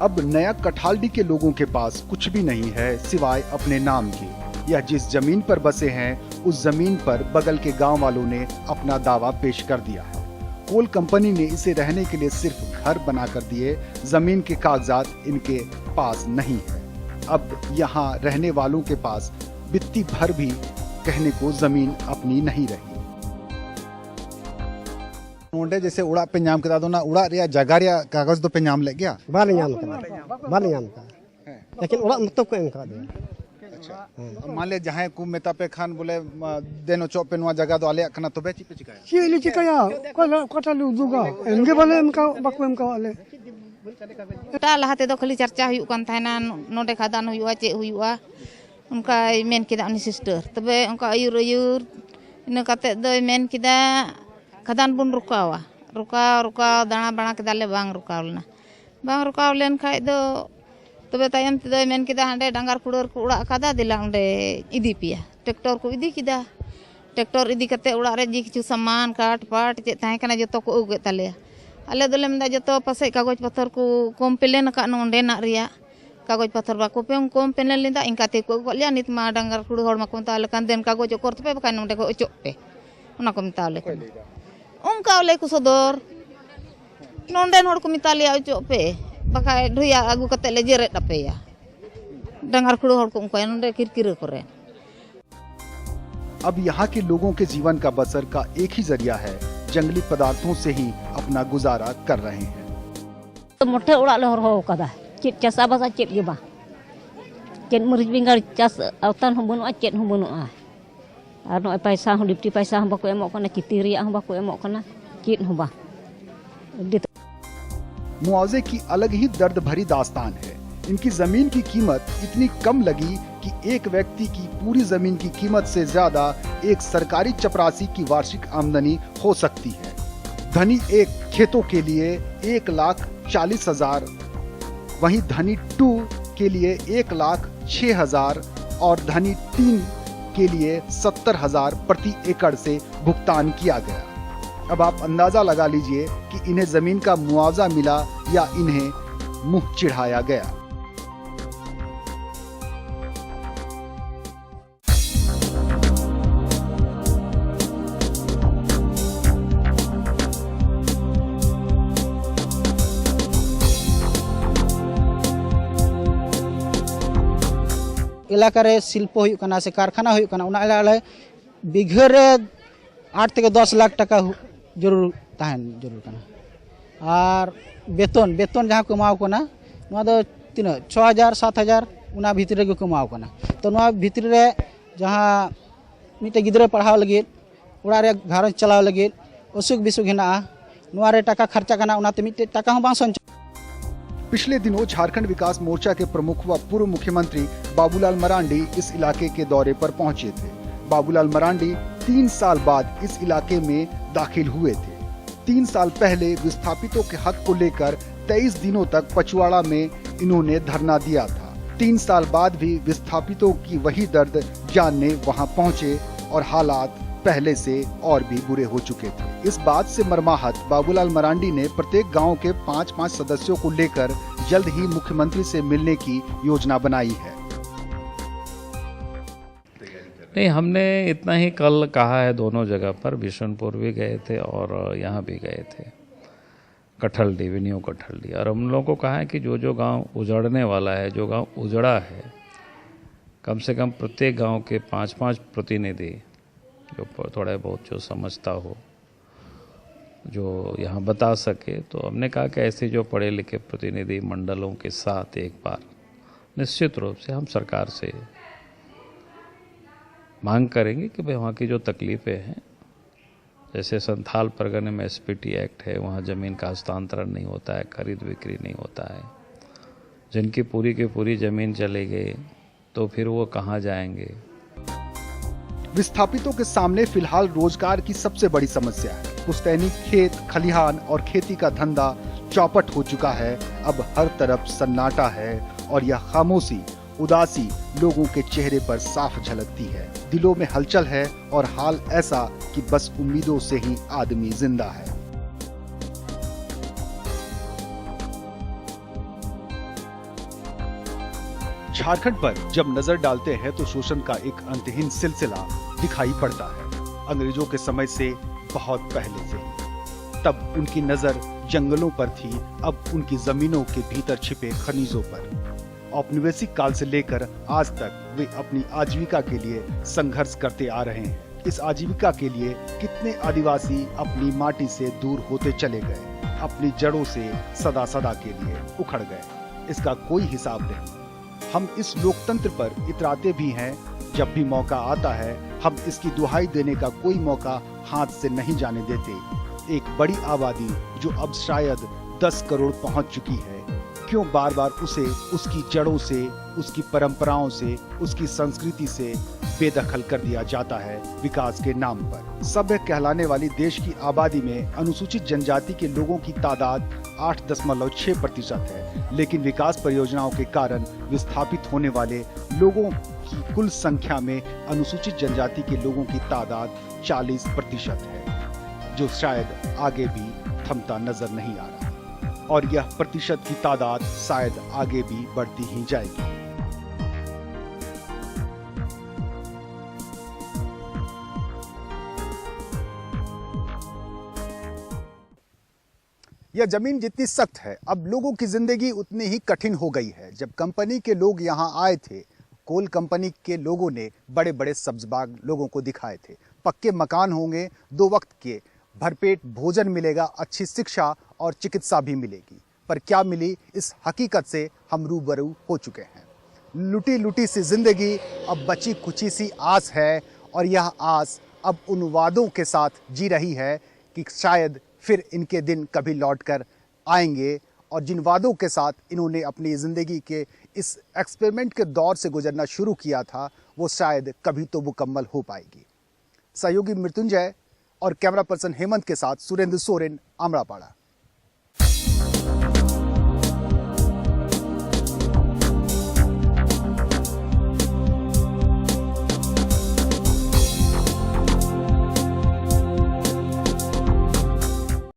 अब नया कठालडी के लोगों के पास कुछ भी नहीं है सिवाय अपने नाम के। यह जिस जमीन पर बसे हैं उस जमीन पर बगल के गांव वालों ने अपना दावा पेश कर दिया है। कोल कंपनी ने इसे रहने के लिए सिर्फ घर बना कर दिए, जमीन के कागजात इनके पास नहीं है। अब यहाँ रहने वालों के पास बित्ती भर भी कहने को जमीन अपनी नहीं रही। नोंडे जैसे उड़ा पे नाम कदा दोना उड़ा रिया जगह रिया कागज दो पे नाम ले गया बाले नाम का लेकिन उड़ा मतलब को इनका दे। अच्छा मान ले जहां को मेता पे खान बोले देनो चौक पे नवा जगह दो आले खाना तो बेची पे चिकाया चीली चिकाया कोटा लू दुगा इनके बाले इनका बाको इनका वाले टा लहाते दो खाली चर्चा हुयुक कान थायना नोडे खादान हुयुआ चे हुयुआ उनका मेन किदा उनी सिस्टर तबे उनका आयुर इन काते दो मेन किदा खदान बुन रुकाव दाना बना केदाले बांग रुकाव लेन खाय दो तबे तायम ते दो मेन किदा हांडे डांगार कुड़र को उड़ा कादा दिला उंडे इदी पिया ट्रैक्टर को इदी किदा ट्रैक्टर इदी कते उड़ा रे जी किछु सामान काट पाट चे ताहे कना जतो को उगे ताले आले दोले मेंदा जतो पासे कागज पत्थर को कम पेलेन का नोंडे ना रिया कागज पत्थर बा को पेम कम पेलेन लिंदा इनकाते को लिया नित मा डांगार कुड़ होड़ मा को ताले कान देन कागज को पे बका नोंडे को ओचो पे उना को मिताले उनका ले को सदर नोंडेन होड़ को मिताले ओचो पे बका ढुया आगु कते ले जेरे डपेया डांगार कुड़ होड़ को उनका नोंडे किरकिर करे। अब यहाँ के लोगों के जीवन का बसर का एक ही जरिया है, जंगली पदार्थों से ही अपना गुजारा कर रहे हैं। तो मोटे उड़ा ले हो कदा चेत चासा बासा चेत गे बा चेत मरिच बिंगार चास अवतान हो बनुआ चेत हो बनुआ और नय पैसा हो डिप्टी पैसा हो बाको एमो कना किती रिया हो बाको एमो कना चेत हो बा। मुआवजे की अलग ही दर्द भरी दास्तान है। इनकी जमीन की कीमत इतनी कम लगी कि एक व्यक्ति की पूरी जमीन की कीमत से ज्यादा एक सरकारी चपरासी की वार्षिक आमदनी हो सकती है। धनी एक खेतों के लिए 1,40,000, वहीं धनी 2 के लिए 1,06,000 और धनी 3 के लिए 70,000 प्रति एकड़ से भुगतान किया गया। अब आप अंदाजा लगा लीजिए कि इन्हें जमीन का मुआवजा मिला या इन्हें मुंह चिढ़ाया गया। इलाका रे शिल्प हुई कना से कारखाना हुई कना उना इलाका बिघे रे 8 থেকে 10 लाख टका जरूर ताहन जरूर कना और बेतन जहाँ कमाव कना नवा दो 6,000 7,000 उना भीतर गे कमाव कना तो नवा भीतर रे जहाँ मिटे गिद्रे पढ़ाव लगे उड़ा रे घारंज चलाव लगे असुख बिसुख हेना नवा रे टाका खर्चा कना उना ते मिटे टाका हम बां संच। पिछले दिनों झारखंड विकास मोर्चा के प्रमुख व पूर्व मुख्यमंत्री बाबूलाल मरांडी इस इलाके के दौरे पर पहुंचे थे। बाबूलाल मरांडी 3 साल बाद इस इलाके में दाखिल हुए थे। 3 साल पहले विस्थापितों के हक को लेकर 23 दिनों तक पचवाड़ा में इन्होंने धरना दिया था। 3 साल बाद भी विस्थापितों की वही दर्द जानने वहां पहुंचे और हालात पहले से और भी बुरे हो चुके थे। इस बात से मर्माहत बाबूलाल मरांडी ने प्रत्येक गांव के 5-5 सदस्यों को लेकर जल्द ही मुख्यमंत्री से मिलने की योजना बनाई है। नहीं, हमने इतना ही कल कहा है दोनों जगह पर, बिशनपुर भी गए थे और यहाँ भी गए थे, कठलडी भी, न्यू कठलडी, और हम लोगों को कहा है कि जो जो गांव उजड़ने वाला है, जो गांव उजड़ा है, कम से कम प्रत्येक गांव के 5-5 प्रतिनिधि जो थोड़ा बहुत जो समझता हो, जो यहाँ बता सके, तो हमने कहा कि ऐसे जो पढ़े लिखे प्रतिनिधि मंडलों के साथ एक बार निश्चित रूप से हम सरकार से मांग करेंगे कि भाई वहाँ की जो तकलीफ़ें हैं, जैसे संथाल परगने में SPT एक्ट है, वहाँ ज़मीन का हस्तांतरण नहीं होता है, खरीद बिक्री नहीं होता है, जिनकी पूरी की पूरी ज़मीन चली गई तो फिर वो कहाँ जाएंगे। विस्थापितों के सामने फिलहाल रोजगार की सबसे बड़ी समस्या है। पुश्तैनी खेत खलिहान और खेती का धंधा चौपट हो चुका है। अब हर तरफ सन्नाटा है और यह खामोशी, उदासी लोगों के चेहरे पर साफ झलकती है। दिलों में हलचल है और हाल ऐसा कि बस उम्मीदों से ही आदमी जिंदा है। झारखंड पर जब नजर डालते हैं तो शोषण का एक अंतहीन सिलसिला दिखाई पड़ता है। अंग्रेजों के समय से बहुत पहले से तब उनकी नजर जंगलों पर थी, अब उनकी जमीनों के भीतर छिपे खनिजों पर। औपनिवेशिक काल से लेकर आज तक वे अपनी आजीविका के लिए संघर्ष करते आ रहे हैं। इस आजीविका के लिए कितने आदिवासी अपनी माटी से दूर होते चले गए, अपनी जड़ों से सदा सदा के लिए उखड़ गए, इसका कोई हिसाब नहीं। हम इस लोकतंत्र पर इतराते भी हैं, जब भी मौका आता है हम इसकी दुहाई देने का कोई मौका हाथ से नहीं जाने देते। एक बड़ी आबादी जो अब शायद 10 करोड़ पहुंच चुकी है, क्यों बार बार उसे उसकी जड़ों से, उसकी परंपराओं से, उसकी संस्कृति से बेदखल कर दिया जाता है विकास के नाम पर। सभ्य कहलाने वाली देश की आबादी में अनुसूचित जनजाति के लोगों की तादाद 8.6% है, लेकिन विकास परियोजनाओं के कारण विस्थापित होने वाले लोगों की कुल संख्या में अनुसूचित जनजाति के लोगों की तादाद 40% है, जो शायद आगे भी थमता नजर नहीं आ रहा, और यह प्रतिशत की तादाद शायद आगे भी बढ़ती ही जाएगी। यह जमीन जितनी सख्त है, अब लोगों की जिंदगी उतनी ही कठिन हो गई है। जब कंपनी के लोग यहाँ आए थे, कोल कंपनी के लोगों ने बड़े बड़े सब्ज बाग लोगों को दिखाए थे। पक्के मकान होंगे, 2 वक्त के भरपेट भोजन मिलेगा, अच्छी शिक्षा और चिकित्सा भी मिलेगी। पर क्या मिली, इस हकीकत से हम रूबरू हो चुके हैं। लुटी लुटी सी जिंदगी, अब बची कुची सी आस है, और यह आस अब उन वादों के साथ जी रही है कि शायद फिर इनके दिन कभी लौटकर आएंगे, और जिन वादों के साथ इन्होंने अपनी ज़िंदगी के इस एक्सपेरिमेंट के दौर से गुजरना शुरू किया था, वो शायद कभी तो मुकम्मल हो पाएगी। सहयोगी मृत्युंजय और कैमरा पर्सन हेमंत के साथ सुरेंद्र सोरेन, अमरापाड़ा।